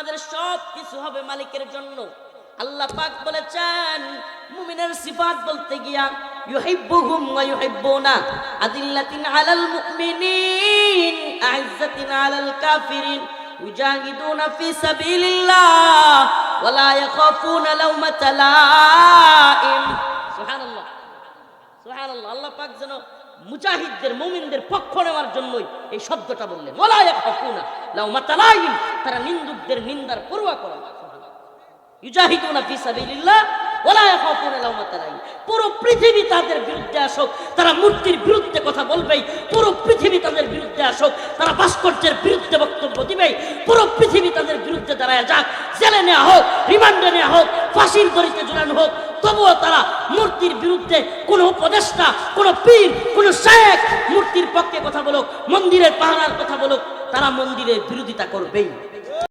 আমাদের সব কিছু হবে মালিকের জন্য। আল্লাহ পাক বলেছেন মুমিনের সিফাত বলতে গিয়া ইউহিব্বুহুম ওয়া ইউহিব্বুনা আদিল্লাতিন আলাল মুমিনিন আইজ্জাতিন আলাল কাফিরিন ইউজাহিদুনা ফি সাবিলিল্লাহ ওয়া লা ইয়াখাফুনা লাওমাতা লাইম। সুবহানাল্লাহ সুবহানাল্লাহ। আল্লাহ পাক যেন মুজাহিদদের মুমিনদের পক্ষ নেওয়ার জন্যই এই শব্দটা বললেন, ওয়া লা ইয়াখাফুনা লাওমাতা লাইম, তারা নিন্দুকদের নিন্দার পরোয়া করে না। ইউজাহিদুনা ফি সাবিলিল্লাহ ওয়া লা ইয়াখাফুনা লাওমাতা লাইম। পুরো পৃথিবী তাদের বিরুদ্ধে আসুক, তারা মূর্তির বিরুদ্ধে কথা বলবেই। পুরো পৃথিবী তাদের বিরুদ্ধে আসুক, তারা ভাস্কর্যের বিরুদ্ধে বক্তব্য দিবেই। পুরো পৃথিবী তাদের বিরুদ্ধে দাঁড়ায় যাক, জেলে নেওয়া হোক, রিমান্ডে নেওয়া হোক, ফাঁসির দড়িতে ঝুলানো হোক, তবুও তারা মূর্তির বিরুদ্ধে কোন উপদেষ্টা, কোন পীর, কোন শায়েখ মূর্তির পক্ষে কথা বলুক, মন্দিরের পাহারার কথা বলুক, তারা মন্দিরের বিরোধিতা করবেই।